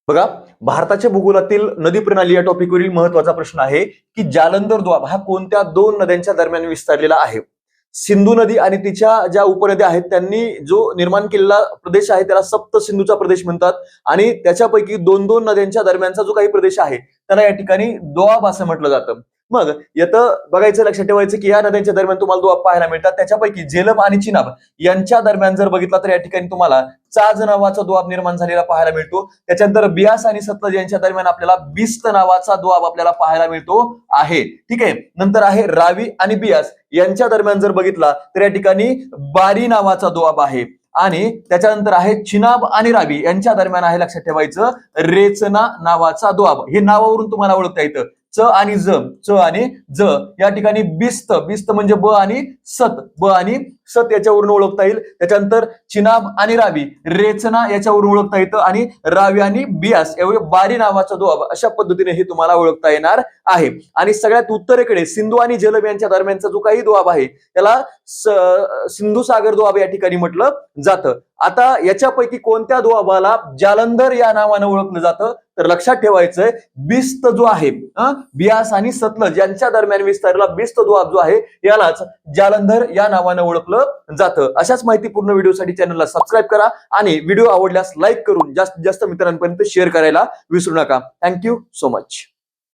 बघा, भारताच्या भूगोलातील नदी प्रणाली या टॉपिकवरील महत्वाचा प्रश्न आहे की जालंधर दोआब हा कोणत्या दोन नद्यांच्या दरम्यान विस्तारलेला आहे. सिंधू नदी आणि तिच्या ज्या उपनद्या आहेत त्यांनी जो निर्माण केलेला प्रदेश आहे त्याला सप्त सिंधूचा प्रदेश म्हणतात आणि त्याच्यापैकी दोन दोन नद्यांच्या दरम्यानचा जो काही प्रदेश आहे त्याला या ठिकाणी दोआब असं म्हटलं जातं. मग येतं बघायचं, लक्षात ठेवायचं की या नद्यांच्या दरम्यान तुम्हाला दोआब पाहायला मिळतात. त्याच्यापैकी झेलम आणि चिनाब यांच्या दरम्यान जर बघितला तर या ठिकाणी तुम्हाला चाज नावाचा दोआब निर्माण झालेला पाहायला मिळतो. त्याच्यानंतर बियास आणि सतलज यांच्या दरम्यान आपल्याला बिस्त नावाचा दोआब आपल्याला पाहायला मिळतो आहे. ठीक आहे. नंतर आहे रावी आणि बियास यांच्या दरम्यान जर बघितला तर या ठिकाणी बारी नावाचा दोआब आहे. आणि त्याच्यानंतर आहे चिनाब आणि रावी यांच्या दरम्यान आहे, लक्षात ठेवायचं, रेचना नावाचा दोआब. हे नावावरून तुम्हाला ओळखता येतं. च आणि ज या ठिकाणी बिस्त म्हणजे ब आणि सत याच्यावरून ओळखता येईल. त्याच्यानंतर चिनाब आणि रावी रेचना याच्यावरून ओळखता येतं आणि रावी आणि बियास एवढे बारी नावाचा दोआब अशा पद्धतीने हे तुम्हाला ओळखता येणार आहे. आणि सगळ्यात उत्तरेकडे सिंधू आणि झेलम यांच्या दरम्यानचा जो काही दोआब आहे त्याला सिंधू सागर दोआब या ठिकाणी म्हटलं जातं. आता याच्यापैकी कोणत्या दोआबाला जालंधर या नावानं ओळखलं जातं तर लक्षात ठेवायचंय बिस्त जो आहे बियास आणि सतलज यांच्या दरम्यान विस्तारलेला बिस्त दोआब जो आहे यालाच जालंधर या नावानं ओळखलं जातं. अशाच माहितीपूर्ण व्हिडिओसाठी चॅनलला सबस्क्राईब करा आणि व्हिडिओ आवडल्यास लाईक करून जास्तीत जास्त मित्रांपर्यंत शेअर करायला विसरू नका. Thank you so much.